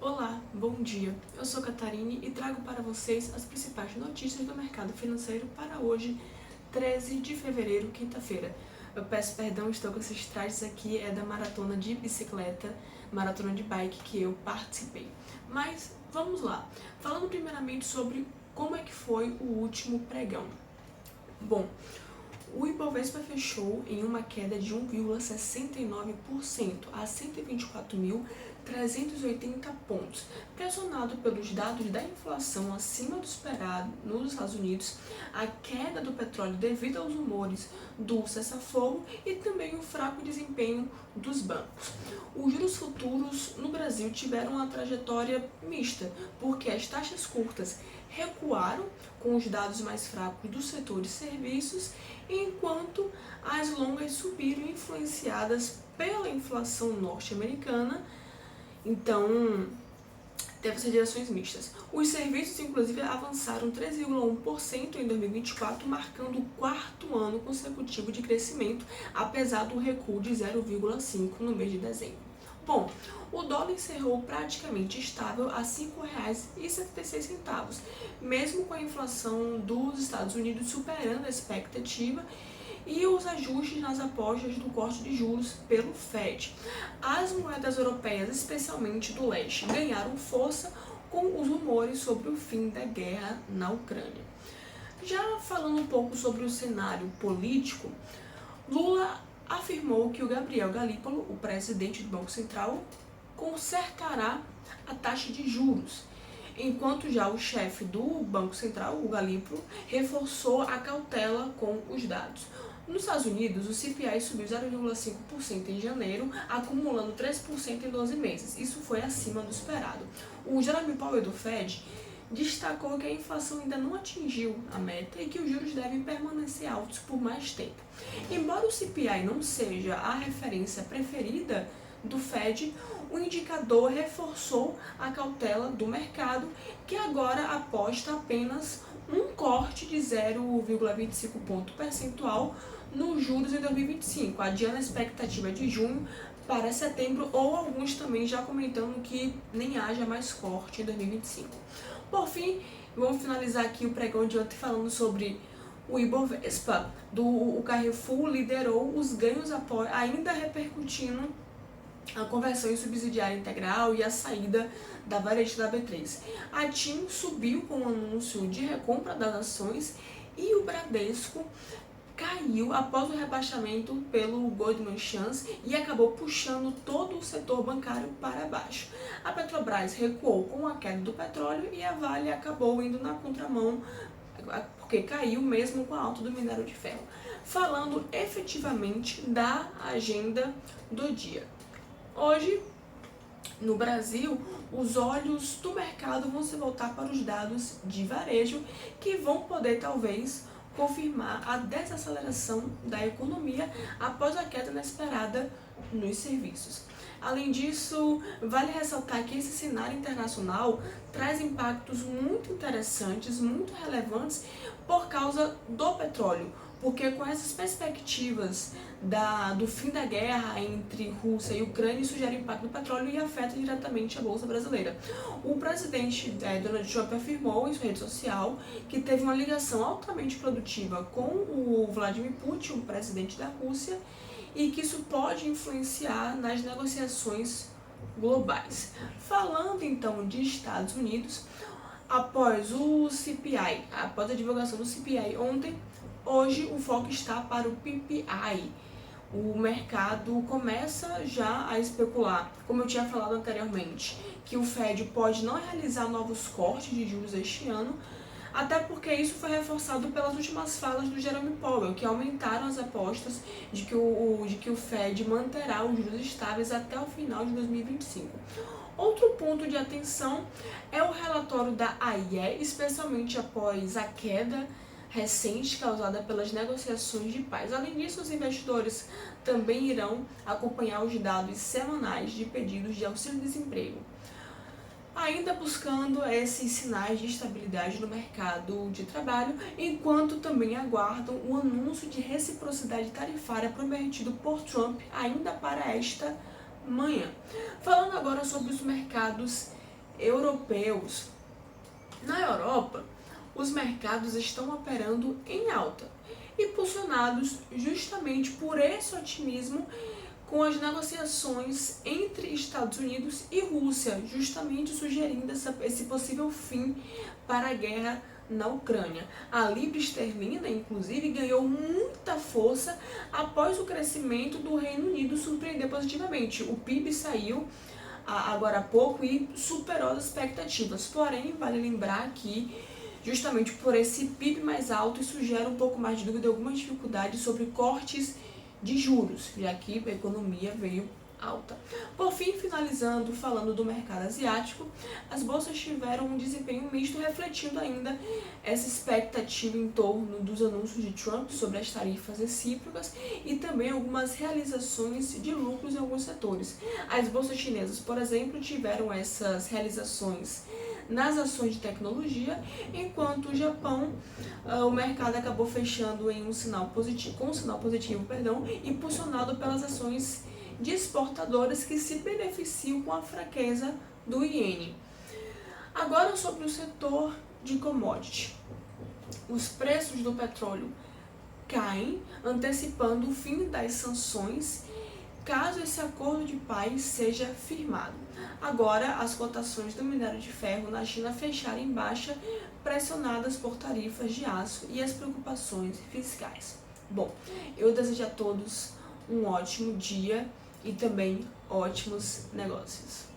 Olá, bom dia. Eu sou Catarine e trago para vocês as principais notícias do mercado financeiro para hoje, 13 de fevereiro, quinta-feira. Eu peço perdão, estou com esses trajes aqui, é da maratona de bicicleta, maratona de bike que eu participei. Mas vamos lá. Falando primeiramente sobre como é que foi o último pregão. Bom, o Ibovespa fechou em uma queda de 1,69% a 124.380 pontos, pressionado pelos dados da inflação acima do esperado nos Estados Unidos, a queda do petróleo devido aos rumores do cessar-fogo e também o fraco desempenho dos bancos. Os juros futuros no Brasil tiveram uma trajetória mista, porque as taxas curtas recuaram com os dados mais fracos do setor de serviços, enquanto as longas subiram influenciadas pela inflação norte-americana. Então, teve essas direções mistas. Os serviços, inclusive, avançaram 3,1% em 2024, marcando o quarto ano consecutivo de crescimento, apesar do recuo de 0,5% no mês de dezembro. Bom, o dólar encerrou praticamente estável a R$ 5,76, mesmo com a inflação dos Estados Unidos superando a expectativa e os ajustes nas apostas do corte de juros pelo Fed. As moedas europeias, especialmente do leste, ganharam força com os rumores sobre o fim da guerra na Ucrânia. Já falando um pouco sobre o cenário político, Lula afirmou que o Gabriel Galípolo, o presidente do Banco Central, consertará a taxa de juros, enquanto já o chefe do Banco Central, o Galípolo, reforçou a cautela com os dados. Nos Estados Unidos, o CPI subiu 0,5% em janeiro, acumulando 3% em 12 meses. Isso foi acima do esperado. O Jerome Powell do Fed destacou que a inflação ainda não atingiu a meta e que os juros devem permanecer altos por mais tempo. Embora o CPI não seja a referência preferida do Fed, o indicador reforçou a cautela do mercado, que agora aposta apenas um corte de 0,25 ponto percentual nos juros em 2025, adiando a expectativa de junho para setembro, ou alguns também já comentando que nem haja mais corte em 2025. Por fim, vamos finalizar aqui o pregão de ontem falando sobre o Ibovespa. O Carrefour liderou os ganhos após, ainda repercutindo a conversão em subsidiária integral e a saída da varejista da B3. A TIM subiu com o anúncio de recompra das ações e o Bradesco caiu após o rebaixamento pelo Goldman Sachs e acabou puxando todo o setor bancário para baixo. A Petrobras recuou com a queda do petróleo e a Vale acabou indo na contramão, porque caiu mesmo com a alta do minério de ferro. Falando efetivamente da agenda do dia. Hoje, no Brasil, os olhos do mercado vão se voltar para os dados de varejo, que vão poder talvez confirmar a desaceleração da economia após a queda inesperada nos serviços. Além disso, vale ressaltar que esse cenário internacional traz impactos muito interessantes, muito relevantes por causa do petróleo, porque com essas perspectivas do fim da guerra entre Rússia e Ucrânia, isso gera impacto no petróleo e afeta diretamente a Bolsa Brasileira. O presidente Donald Trump afirmou em sua rede social que teve uma ligação altamente produtiva com o Vladimir Putin, o presidente da Rússia, e que isso pode influenciar nas negociações globais. Falando então de Estados Unidos, após o CPI, após a divulgação do CPI ontem, hoje o foco está para o PPI. O mercado começa já a especular, como eu tinha falado anteriormente, que o Fed pode não realizar novos cortes de juros este ano, até porque isso foi reforçado pelas últimas falas do Jerome Powell, que aumentaram as apostas de que o Fed manterá os juros estáveis até o final de 2025. Outro ponto de atenção é o relatório da AIE, especialmente após a queda recente causada pelas negociações de paz. Além disso, os investidores também irão acompanhar os dados semanais de pedidos de auxílio-desemprego, ainda buscando esses sinais de estabilidade no mercado de trabalho, enquanto também aguardam o anúncio de reciprocidade tarifária prometido por Trump ainda para esta manhã. Falando agora sobre os mercados europeus. Na Europa, os mercados estão operando em alta, impulsionados justamente por esse otimismo com as negociações entre Estados Unidos e Rússia, justamente sugerindo esse possível fim para a guerra na Ucrânia. A libra esterlina, inclusive, ganhou muita força após o crescimento do Reino Unido surpreender positivamente. O PIB saiu agora há pouco e superou as expectativas. Porém, vale lembrar que justamente por esse PIB mais alto, isso gera um pouco mais de dúvida, alguma dificuldade sobre cortes de juros, já que a economia veio alta. Por fim, finalizando, falando do mercado asiático, as bolsas tiveram um desempenho misto, refletindo ainda essa expectativa em torno dos anúncios de Trump sobre as tarifas recíprocas e também algumas realizações de lucros em alguns setores. As bolsas chinesas, por exemplo, tiveram essas realizações nas ações de tecnologia, enquanto o Japão, o mercado acabou fechando em com um sinal positivo, impulsionado pelas ações de exportadoras que se beneficiam com a fraqueza do iene. Agora sobre o setor de commodity. Os preços do petróleo caem, antecipando o fim das sanções, caso esse acordo de paz seja firmado. Agora, as cotações do minério de ferro na China fecharam em baixa, pressionadas por tarifas de aço e as preocupações fiscais. Bom, eu desejo a todos um ótimo dia e também ótimos negócios.